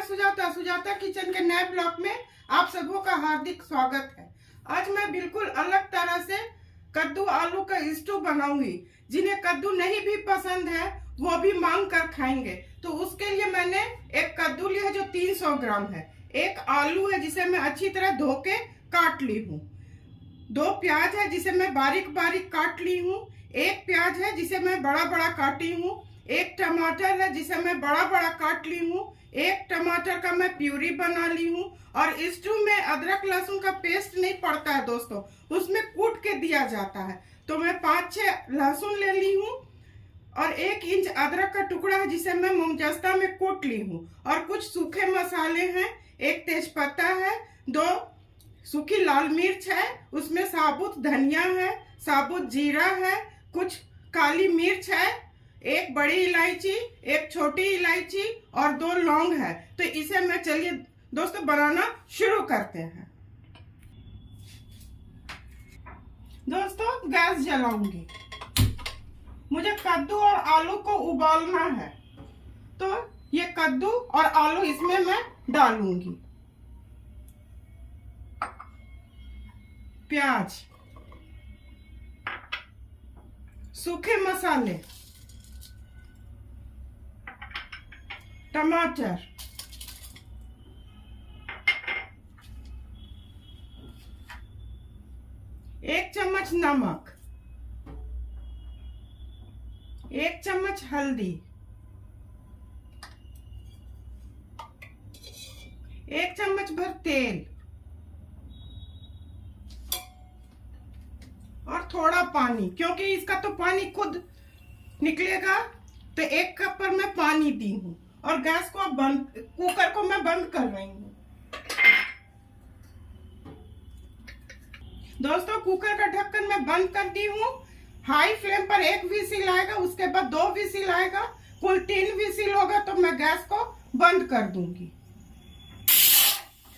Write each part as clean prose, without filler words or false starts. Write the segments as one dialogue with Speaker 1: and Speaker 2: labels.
Speaker 1: मैं सुजाता किचन के नए ब्लॉग में आप सबों का हार्दिक स्वागत है। आज मैं बिल्कुल अलग तरह से कद्दू आलू का स्टू बनाऊंगी। जिन्हें कद्दू नहीं भी पसंद है वो भी मांग कर खाएंगे। तो उसके लिए मैंने एक कद्दू लिया है जो 300 ग्राम है, एक आलू है जिसे मैं अच्छी तरह धो के काट ली हूँ, 2 प्याज है जिसे मैं बारीक बारीक काट ली हूँ, एक प्याज है जिसे मैं बड़ा बड़ा काटी हूँ, एक टमाटर है जिसे मैं बड़ा बड़ा काट ली हूँ, एक टमाटर का मैं प्यूरी बना ली हूँ। और स्टू में अदरक लहसुन का पेस्ट नहीं पड़ता है दोस्तों, उसमें कूट के दिया जाता है। तो मैं 5-6 लहसुन ले ली हूँ और 1 इंच अदरक का टुकड़ा है जिसे मैं मोमजस्ता में कूट ली हूँ। और कुछ सूखे मसाले हैं, एक तेजपत्ता है, 2 सूखी लाल मिर्च है, उसमें साबुत धनिया है, साबुत जीरा है, कुछ काली मिर्च है, एक बड़ी इलायची, एक छोटी इलायची और 2 लौंग है। तो इसे मैं चलिए दोस्तों बनाना शुरू करते हैं। दोस्तों गैस जलाऊंगी, मुझे कद्दू और आलू को उबालना है। तो ये कद्दू और आलू इसमें मैं डालूंगी। प्याज, सूखे मसाले, टमाटर, एक चम्मच नमक, 1 चम्मच हल्दी, 1 चम्मच भर तेल और थोड़ा पानी, क्योंकि इसका तो पानी खुद निकलेगा। तो 1 कप पर मैं पानी दी हूँ और गैस को कुकर को मैं बंद कर रही हूँ। दोस्तों कुकर का ढक्कन मैं बंद कर दी हूँ। हाई फ्लेम पर 1 विसिल आएगा, उसके बाद 2 विसिल आएगा, कुल 3 विसिल होगा तो मैं गैस को बंद कर दूंगी।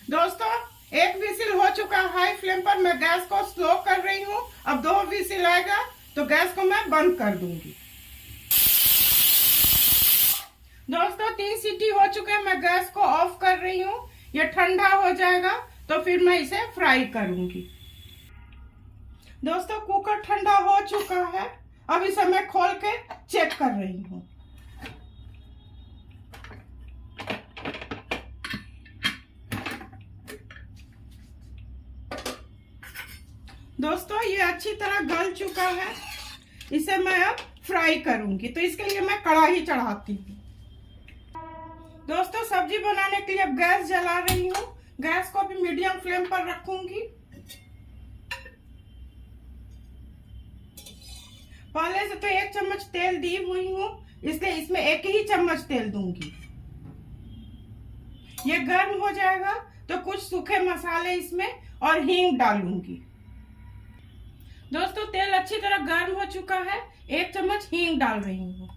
Speaker 1: दोस्तों 1 विसिल हो चुका है हाई फ्लेम पर, मैं गैस को स्लो कर रही हूँ। अब 2 विसिल आएगा तो गैस को मैं बंद कर दूंगी। दोस्तों 3 सीटी हो चुके हैं, मैं गैस को ऑफ कर रही हूँ। ये ठंडा हो जाएगा तो फिर मैं इसे फ्राई करूंगी। दोस्तों कुकर ठंडा हो चुका है, अब इसे मैं खोल के चेक कर रही हूँ। दोस्तों ये अच्छी तरह गल चुका है, इसे मैं अब फ्राई करूंगी। तो इसके लिए मैं कढ़ाई चढ़ाती हूँ। दोस्तों सब्जी बनाने के लिए अब गैस जला रही हूँ। गैस को भी मीडियम फ्लेम पर रखूंगी। पहले से तो 1 चम्मच तेल दी हुई हूँ, इसलिए इसमें 1 ही चम्मच तेल दूंगी। ये गर्म हो जाएगा तो कुछ सूखे मसाले इसमें और हींग डालूंगी। दोस्तों तेल अच्छी तरह गर्म हो चुका है, 1 चम्मच हींग डाल रही हूँ,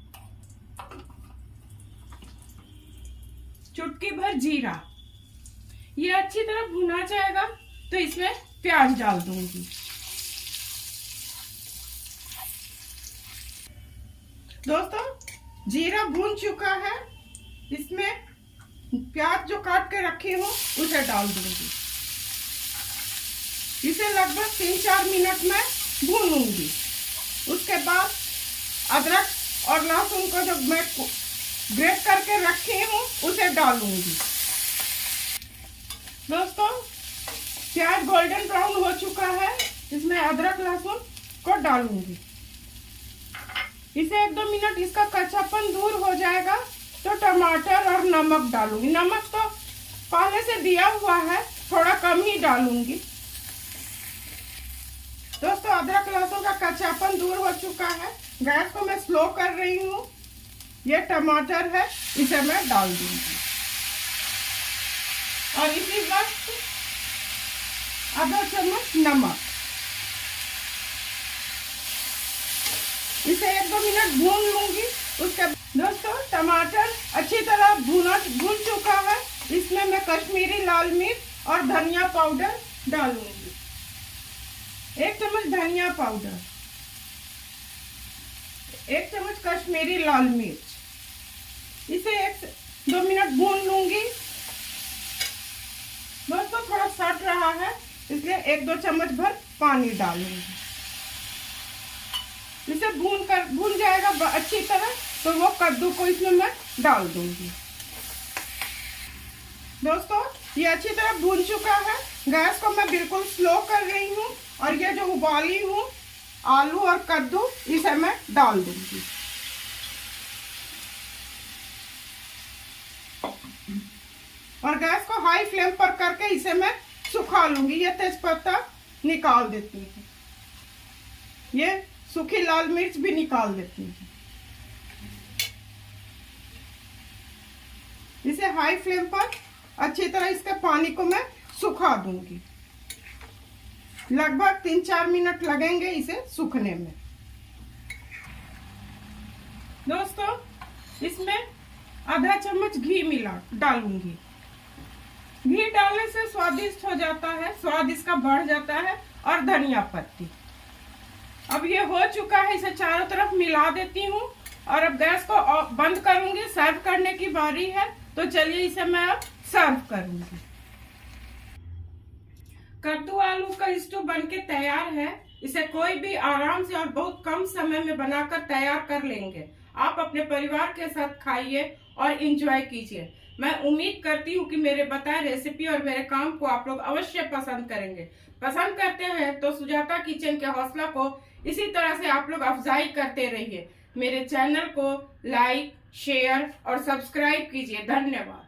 Speaker 1: चुटकी भर जीरा। ये अच्छी तरह भुना जाएगा तो इसमें प्याज डाल दूंगी। दोस्तों जीरा भून चुका है, इसमें प्याज जो काट के रखी हूँ उसे डाल दूंगी। इसे लगभग 3-4 मिनट में भूनूंगी। उसके बाद अदरक और लहसुन को जो मैं ग्रेट करके रखी हूँ उसे डालूंगी। दोस्तों प्याज गोल्डन ब्राउन हो चुका है, इसमें अदरक लहसुन को डालूंगी। इसे 1-2 मिनट इसका कच्चापन दूर हो जाएगा तो टमाटर और नमक डालूंगी। नमक तो पहले से दिया हुआ है, थोड़ा कम ही डालूंगी। दोस्तों अदरक लहसुन का कच्चापन दूर हो चुका है, गैस को मैं स्लो कर रही हूँ। ये टमाटर है, इसे मैं डाल दूंगी और इसी वक्त आधा चम्मच नमक। इसे 1-2 मिनट भून लूंगी। उसके दोस्तों टमाटर अच्छी तरह भून चुका है, इसमें मैं कश्मीरी लाल मिर्च और धनिया पाउडर डालूंगी। 1 चम्मच धनिया पाउडर, 1 चम्मच कश्मीरी लाल मिर्च। इसे 1-2 मिनट भून लूंगी। इसलिए 1-2 चम्मच भर पानी डालूंगी। इसे भून जाएगा अच्छी तरह तो वो कद्दू को इसमें मैं डाल दूंगी। दोस्तों ये अच्छी तरह भून चुका है। गैस को मैं बिल्कुल स्लो कर रही हूँ और ये जो उबाली हूँ आलू और कद्दू इसे मैं डाल दूंगी। और गैस को हाई फ्लेम पर करके इसे मैं सुखा लूंगी। ये तेजपत्ता निकाल देती हूँ, ये सूखी लाल मिर्च भी निकाल देती हूँ। इसे हाई फ्लेम पर अच्छी तरह इसके पानी को मैं सुखा दूंगी। लगभग 3-4 मिनट लगेंगे इसे सूखने में। दोस्तों इसमें आधा चम्मच घी डालूंगी। घी डालने से स्वादिष्ट हो जाता है, स्वाद इसका बढ़ जाता है। और धनिया पत्ती। अब ये हो चुका है, इसे चारों तरफ मिला देती हूँ और अब गैस को बंद करूंगी। सर्व करने की बारी है, तो चलिए इसे मैं अब सर्व करूंगी। कद्दू आलू का स्टू बनके तैयार है। इसे कोई भी आराम से और बहुत कम समय में बनाकर तैयार कर लेंगे। आप अपने परिवार के साथ खाइए और एंजॉय कीजिए। मैं उम्मीद करती हूँ कि मेरे बताए रेसिपी और मेरे काम को आप लोग अवश्य पसंद करेंगे। पसंद करते हैं तो सुजाता किचन के हौसला को इसी तरह से आप लोग अफजाई करते रहिए। मेरे चैनल को लाइक, शेयर और सब्सक्राइब कीजिए। धन्यवाद।